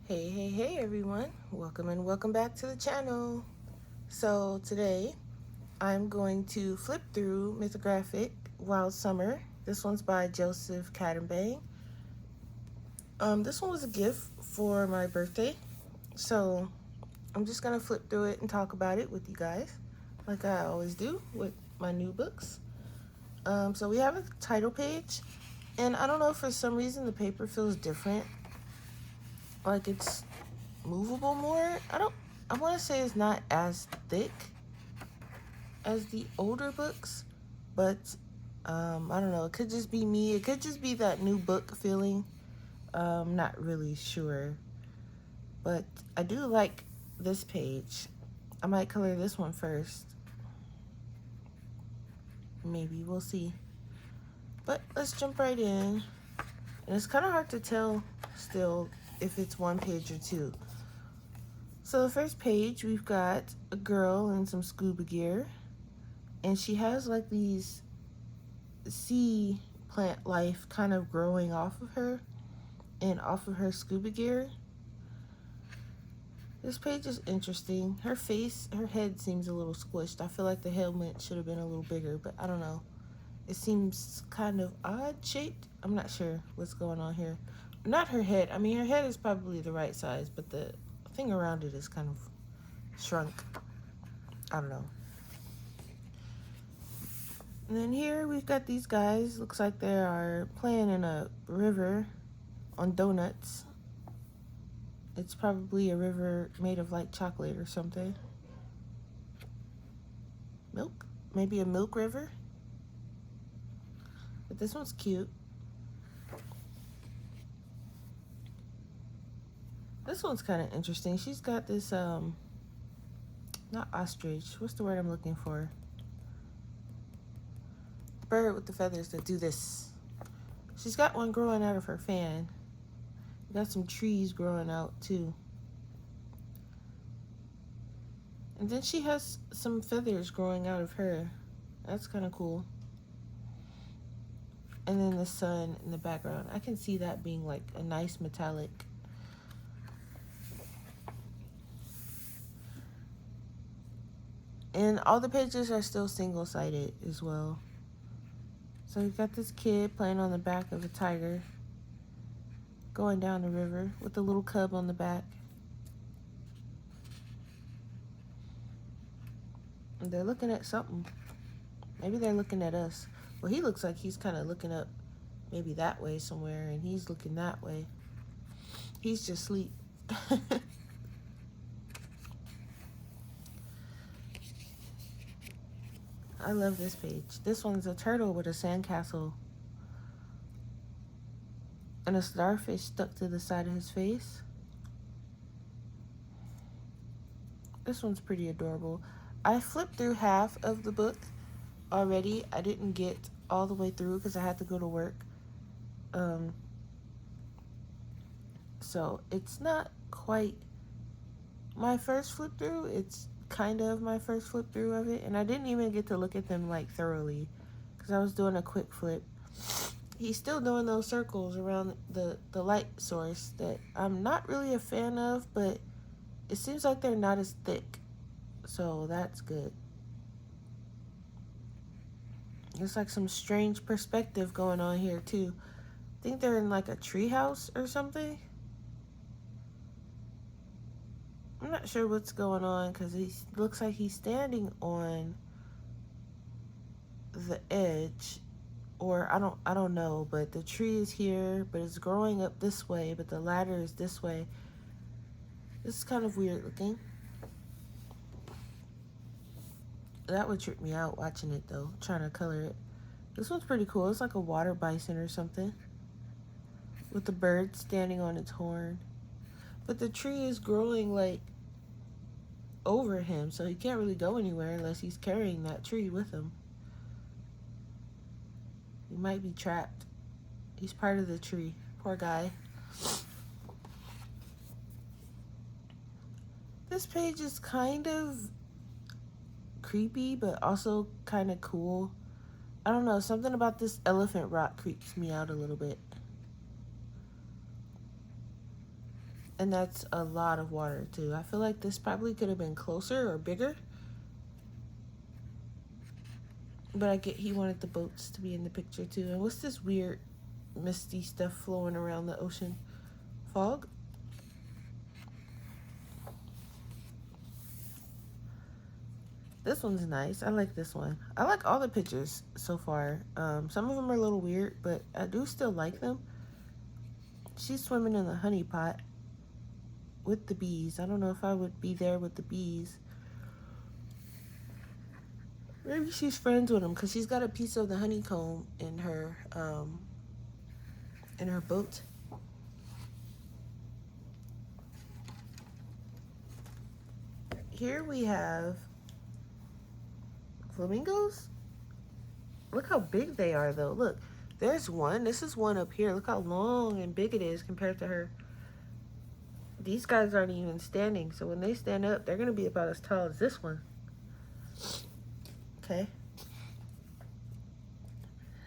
Hey everyone, welcome and welcome back to the channel. So today I'm going to flip through Mythographic Wild Summer. This one's by Joseph Cadenbang. This one was a gift for my birthday, so I'm just gonna flip through it and talk about it with you guys like I always do with my new books. So we have a title page, and I don't know, for some reason the paper feels different, like it's movable more. I want to say it's not as thick as the older books, but I don't know, it could just be me, it could just be that new book feeling. Not really sure, but I do like this page. I might color this one first, maybe, we'll see. But let's jump right in. And it's kind of hard to tell still if it's one page or two. So the first page, we've got a girl in some scuba gear, and she has like these sea plant life kind of growing off of her and off of her scuba gear. This page is interesting. Her head seems a little squished. I feel like the helmet should have been a little bigger, but I don't know. It seems kind of odd shaped. I'm not sure what's going on here. Not her head. I mean, her head is probably the right size, but the thing around it is kind of shrunk. I don't know. And then here we've got these guys. Looks like they are playing in a river on donuts. It's probably a river made of like chocolate or something. Milk? Maybe a milk river? But this one's cute. This one's kind of interesting. She's got this, not ostrich. What's the word I'm looking for? Bird with the feathers that do this. She's got one growing out of her fan. Got some trees growing out too. And then she has some feathers growing out of her. That's kind of cool. And then the sun in the background. I can see that being like a nice metallic. And all the pages are still single-sided as well. So you've got this kid playing on the back of a tiger, going down the river with a little cub on the back. And they're looking at something. Maybe they're looking at us. Well, he looks like he's kind of looking up maybe that way somewhere, and he's looking that way. He's just asleep. I love this page. This one's a turtle with a sandcastle and a starfish stuck to the side of his face. This one's pretty adorable. I flipped through half of the book already. I didn't get all the way through because I had to go to work. So it's not quite my first flip through. It's kind of my first flip through of it, and I didn't even get to look at them like thoroughly because I was doing a quick flip. He's still doing those circles around the light source that I'm not really a fan of, but it seems like they're not as thick, so that's good. There's like some strange perspective going on here too. I think they're in like a tree house or something. I'm not sure what's going on because he looks like he's standing on the edge, or I don't know, but the tree is here, but it's growing up this way, but the ladder is this way. This is kind of weird looking. That would trip me out watching it though, trying to color it. This one's pretty cool. It's like a water bison or something with the bird standing on its horn. But the tree is growing like over him, so he can't really go anywhere unless he's carrying that tree with him. He might be trapped. He's part of the tree. Poor guy. This page is kind of creepy, but also kind of cool. I don't know, something about this elephant rock creeps me out a little bit. And that's a lot of water too. I feel like this probably could have been closer or bigger. But I get he wanted the boats to be in the picture too. And what's this weird misty stuff flowing around the ocean? Fog? This one's nice. I like this one. I like all the pictures so far. Some of them are a little weird, but I do still like them. She's swimming in the honey pot with the bees. I don't know if I would be there with the bees. Maybe she's friends with them because she's got a piece of the honeycomb in her boat. Here we have flamingos. Look how big they are, though. Look, there's one. This is one up here. Look how long and big it is compared to her. These guys aren't even standing, so when they stand up, they're going to be about as tall as this one. Okay.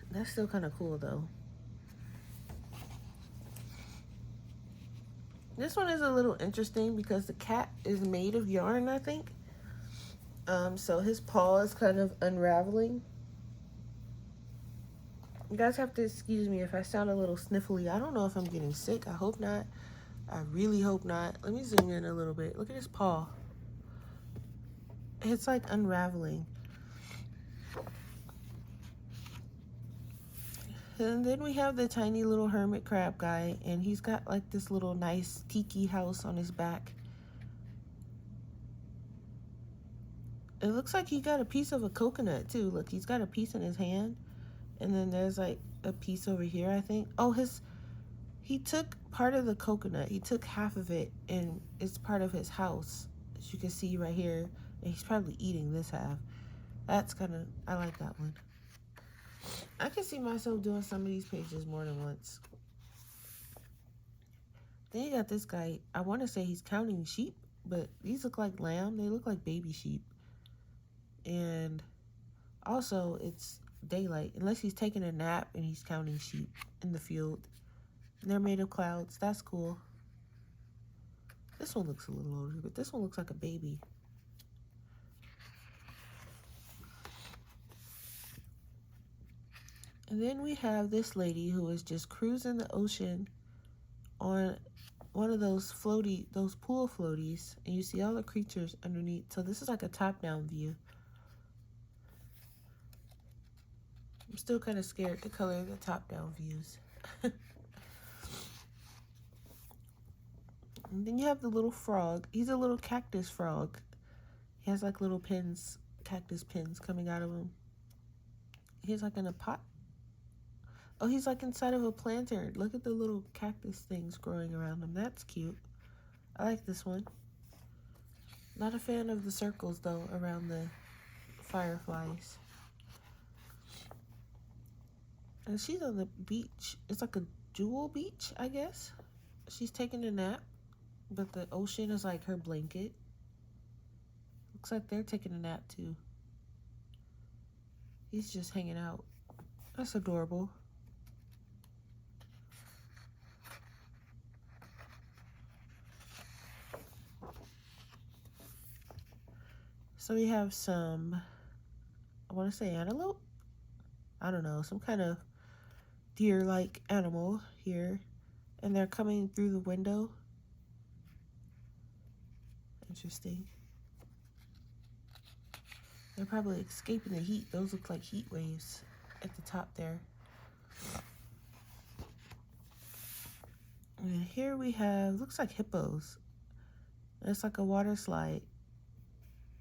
That's still kind of cool, though. This one is a little interesting because the cat is made of yarn, I think. So his paw is kind of unraveling. You guys have to excuse me if I sound a little sniffly. I don't know if I'm getting sick. I hope not. I really hope not. Let me zoom in a little bit. Look at his paw. It's like unraveling. And then we have the tiny little hermit crab guy, and he's got like this little nice tiki house on his back. It looks like he got a piece of a coconut too. Look, he's got a piece in his hand, and then there's like a piece over here, I think. Oh, he took part of the coconut. He took half of it, and it's part of his house, as you can see right here. And he's probably eating this half. That's kind of, I like that one. I can see myself doing some of these pages more than once. Then you got this guy. I want to say he's counting sheep, but these look like lamb. They look like baby sheep. And also, it's daylight, unless he's taking a nap and he's counting sheep in the field. And they're made of clouds. That's cool. This one looks a little older, but this one looks like a baby. And then we have this lady who is just cruising the ocean on one of those pool floaties, and you see all the creatures underneath. So this is like a top-down view. I'm still kind of scared to color the top-down views. And then you have the little frog. He's a little cactus frog. He has like little pins, cactus pins coming out of him. He's like in a pot. Oh, he's like inside of a planter. Look at the little cactus things growing around him. That's cute. I like this one. Not a fan of the circles, though, around the fireflies. And she's on the beach. It's like a jewel beach, I guess. She's taking a nap, but the ocean is like her blanket. Looks like they're taking a nap, too. He's just hanging out. That's adorable. So we have some, I want to say antelope? I don't know, some kind of deer-like animal here. And they're coming through the window. Interesting. They're probably escaping the heat. Those look like heat waves at the top there. And here we have, looks like hippos. It's like a water slide.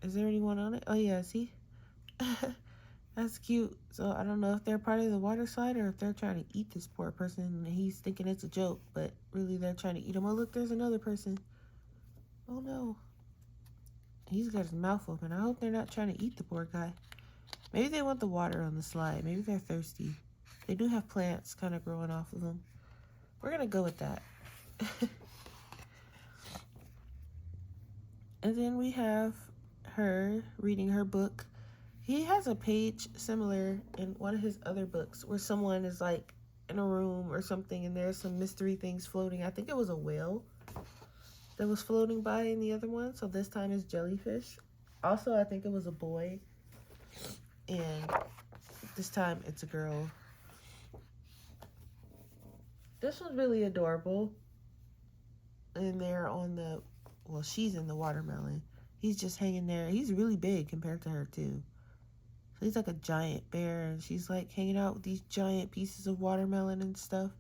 Is there anyone on it? Oh yeah, see? That's cute. So I don't know if they're part of the water slide or if they're trying to eat this poor person and he's thinking it's a joke, but really they're trying to eat him. Oh look, there's another person. Oh no. He's got his mouth open. I hope they're not trying to eat the poor guy. Maybe they want the water on the slide. Maybe they're thirsty. They do have plants kind of growing off of them. We're going to go with that. And then we have her reading her book. He has a page similar in one of his other books where someone is like in a room or something and there's some mystery things floating. I think it was a whale. that was floating by in the other one. So this time it's jellyfish. Also, I think it was a boy. And this time it's a girl. This one's really adorable. And they're on the, well, she's in the watermelon. He's just hanging there. He's really big compared to her too. So he's like a giant bear, and she's like hanging out with these giant pieces of watermelon and stuff.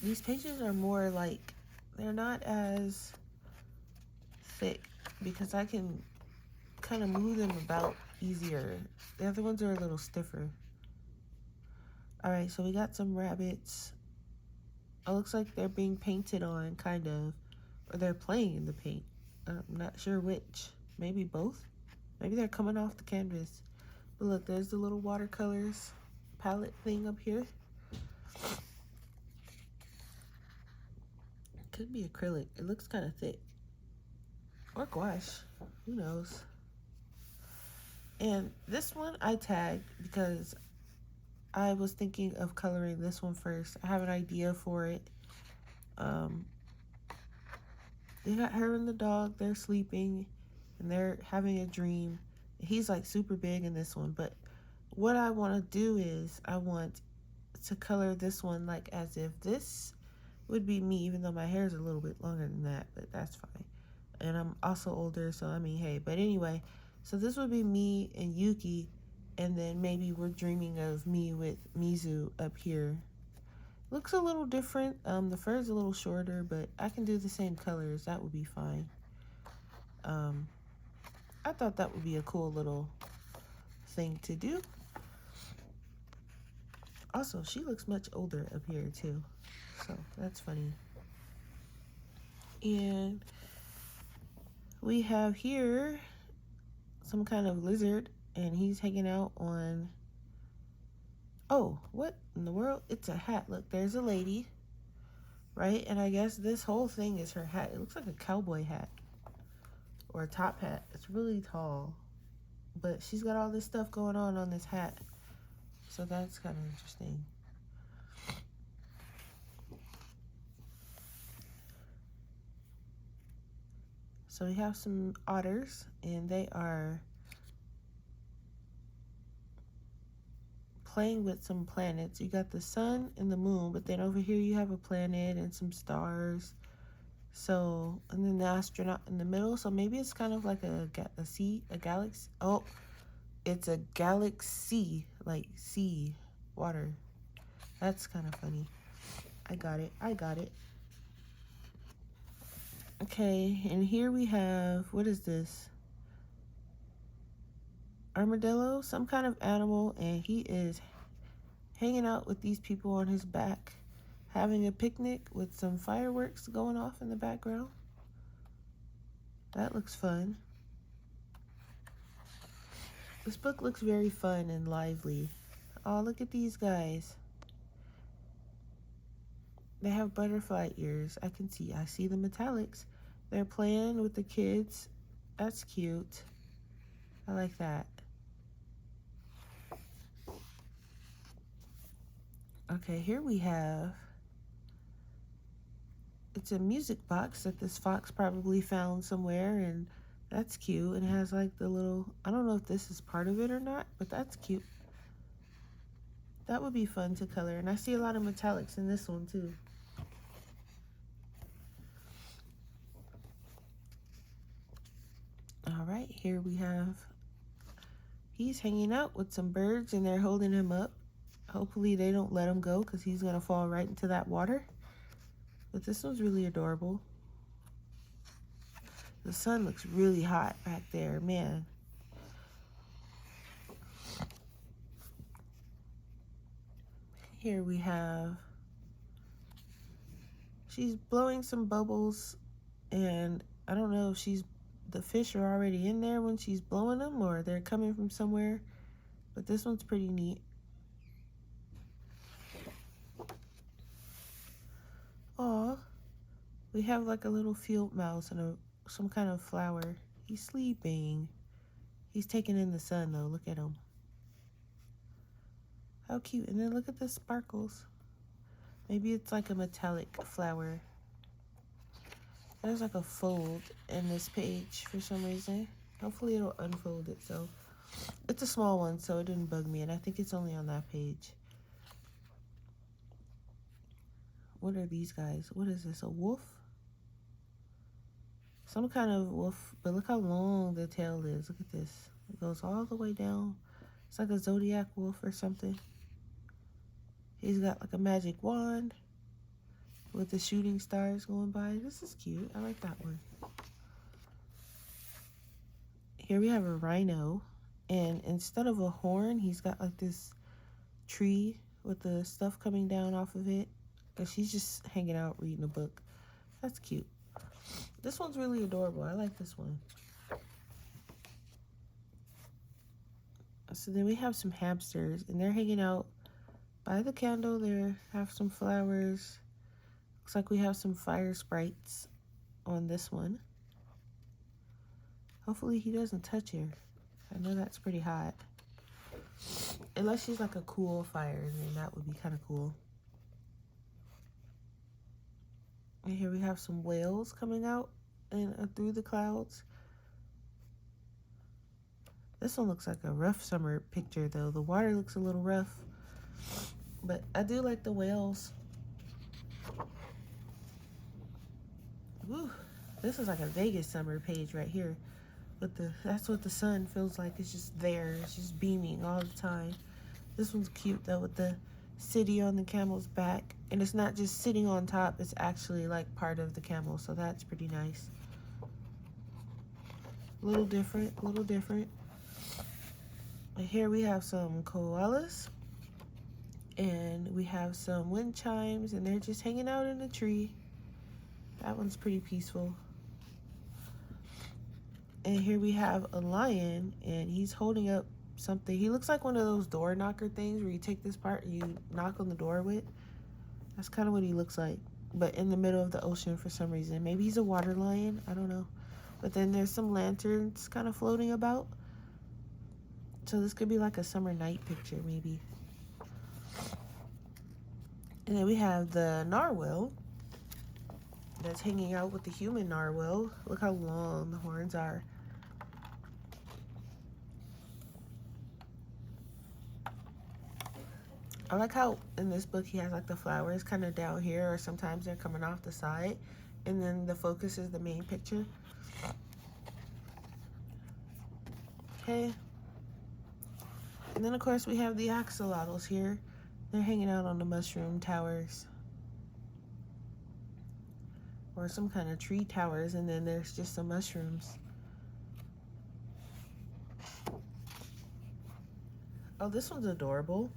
These pages are more like, they're not as thick because I can kind of move them about easier. The other ones are a little stiffer. All right, so we got some rabbits. It looks like they're being painted on, kind of, or they're playing in the paint. I'm not sure which. Maybe both. Maybe they're coming off the canvas. But look, there's the little watercolors palette thing up here. Could be acrylic. It looks kind of thick. Or gouache. Who knows? And this one I tagged because I was thinking of coloring this one first. I have an idea for it. They got her and the dog. They're sleeping and they're having a dream. He's like super big in this one. But what I want to do is I want to color this one like as if this would be me, even though my hair is a little bit longer than that, but that's fine. And I'm also older, so I mean, hey. But anyway, so this would be me and Yuki, and then maybe we're dreaming of me with Mizu up here. Looks a little different. The fur is a little shorter, but I can do the same colors. That would be fine. I thought that would be a cool little thing to do. Also, she looks much older up here too, so that's funny. And we have here some kind of lizard, and he's hanging out on, oh, what in the world? It's a hat. Look, there's a lady, right? And I guess this whole thing is her hat. It looks like a cowboy hat or a top hat. It's really tall, but she's got all this stuff going on this hat, so that's kind of interesting. So we have some otters, and they are playing with some planets. You got the sun and the moon, but then over here you have a planet and some stars. So, and then the astronaut in the middle. So maybe it's kind of like a galaxy. Oh, it's a galaxy, like sea, water. That's kind of funny. I got it. Okay, and here we have, what is this? Armadillo, some kind of animal, and he is hanging out with these people on his back, having a picnic with some fireworks going off in the background. That looks fun. This book looks very fun and lively. Oh, look at these guys. They have butterfly ears. I see the metallics. They're playing with the kids. That's cute. I like that. Okay, here we have, it's a music box that this fox probably found somewhere, and that's cute. And it has like the little, I don't know if this is part of it or not, but that's cute. That would be fun to color. And I see a lot of metallics in this one too. All right, here we have, he's hanging out with some birds and they're holding him up. Hopefully they don't let him go because he's gonna fall right into that water. But this one's really adorable. The sun looks really hot back there, man. Here we have, she's blowing some bubbles, and I don't know if the fish are already in there when she's blowing them or they're coming from somewhere, but this one's pretty neat. Aw, we have like a little field mouse and some kind of flower. He's sleeping. He's taking in the sun though, look at him. How cute. And then look at the sparkles. Maybe it's like a metallic flower. There's like a fold in this page for some reason. Hopefully it'll unfold itself. It's a small one, so it didn't bug me, and I think it's only on that page. What are these guys? What is this, a wolf? Some kind of wolf, but look how long the tail is. Look at this. It goes all the way down. It's like a zodiac wolf or something. He's got like a magic wand with the shooting stars going by. This is cute. I like that one. Here we have a rhino, and instead of a horn, he's got like this tree with the stuff coming down off of it. And she's just hanging out reading a book. That's cute. This one's really adorable. I like this one. So then we have some hamsters, and they're hanging out by the candle. There have some flowers. Looks like we have some fire sprites on this one. Hopefully he doesn't touch her. I know that's pretty hot. Unless she's like a cool fire, then that would be kind of cool. And here we have some whales coming out and through the clouds. This one looks like a rough summer picture though. The water looks a little rough, but I do like the whales. Woo, this is like a Vegas summer page right here. That's what the sun feels like. It's just there. It's just beaming all the time. This one's cute though with the city on the camel's back. And it's not just sitting on top, it's actually like part of the camel. So that's pretty nice. A little different, a little different. And here we have some koalas. And we have some wind chimes, and they're just hanging out in a tree. That one's pretty peaceful. And here we have a lion, and he's holding up something. He looks like one of those door knocker things where you take this part and you knock on the door with. That's kind of what he looks like, but in the middle of the ocean for some reason. Maybe he's a water lion, I don't know. But then there's some lanterns kind of floating about. So this could be like a summer night picture maybe. And then we have the narwhal that's hanging out with the human narwhal. Look how long the horns are. I like how in this book he has like the flowers kind of down here, or sometimes they're coming off the side, and then the focus is the main picture. Okay. And then of course we have the axolotls here. They're hanging out on the mushroom towers, or some kind of tree towers, and then there's just some mushrooms. Oh, this one's adorable.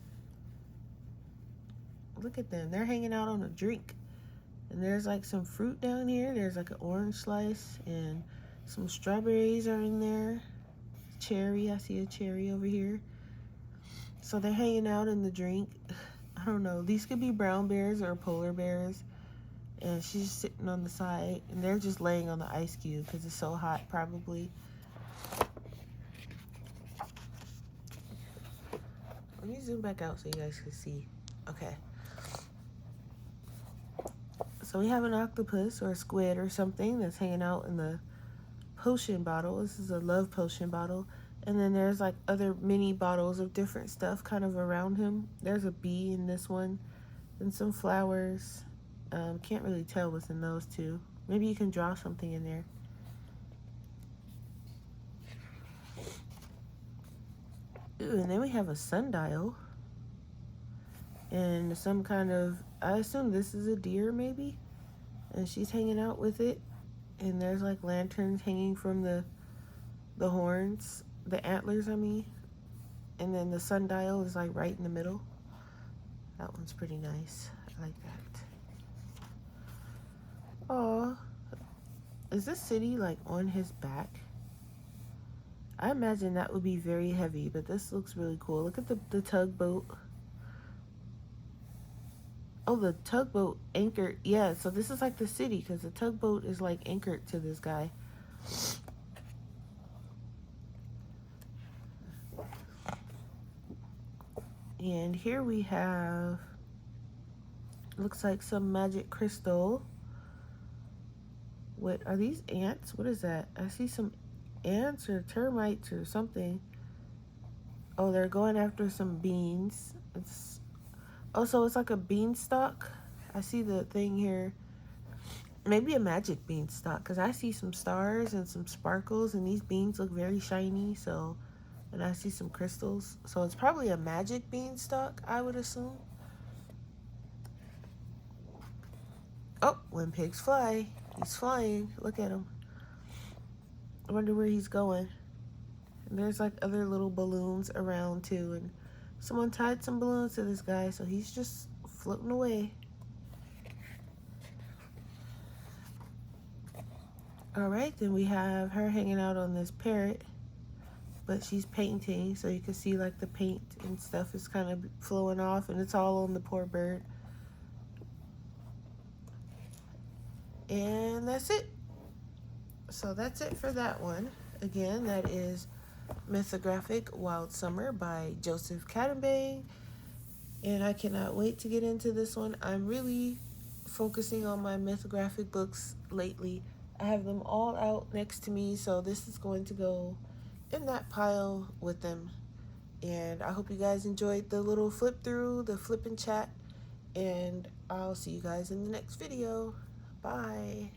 Look at them. They're hanging out on a drink. And there's like some fruit down here. There's like an orange slice, and some strawberries are in there. Cherry. I see a cherry over here. So they're hanging out in the drink. I don't know. These could be brown bears or polar bears. And she's just sitting on the side, and they're just laying on the ice cube because it's so hot probably. Let me zoom back out so you guys can see. Okay. So we have an octopus or a squid or something that's hanging out in the potion bottle. This is a love potion bottle. And then there's like other mini bottles of different stuff kind of around him. There's a bee in this one and some flowers. Can't really tell what's in those two. Maybe you can draw something in there. Ooh, and then we have a sundial. And some kind of, I assume this is a deer maybe. And she's hanging out with it. And there's like lanterns hanging from the horns, the antlers, I mean. And then the sundial is like right in the middle. That one's pretty nice. I like that. Oh, is this city like on his back? I imagine that would be very heavy, but this looks really cool. Look at the tugboat. Oh, the tugboat anchored. Yeah, so this is like the city because the tugboat is like anchored to this guy. And here we have Looks like some magic crystal. What are these ants? What is that? I see some ants or termites or something. Oh, they're going after some beans. It's so it's like a beanstalk. I see the thing here. Maybe a magic beanstalk because I see some stars and some sparkles, and these beans look very shiny. So, and I see some crystals. So it's probably a magic beanstalk, I would assume. Oh, when pigs fly, he's flying. Look at him. I wonder where he's going. And there's like other little balloons around too, and someone tied some balloons to this guy, so he's just floating away. All right, then we have her hanging out on this parrot, but she's painting, so you can see like the paint and stuff is kind of flowing off, and it's all on the poor bird. And that's it. So that's it for that one. Again, that is Mythographic Wild Summer by Joseph Cadenbang. And I cannot wait to get into this one. I'm really focusing on my mythographic books lately. I have them all out next to me, so this is going to go in that pile with them. And I hope you guys enjoyed the little flip through, the flip and chat, and I'll see you guys in the next video. Bye.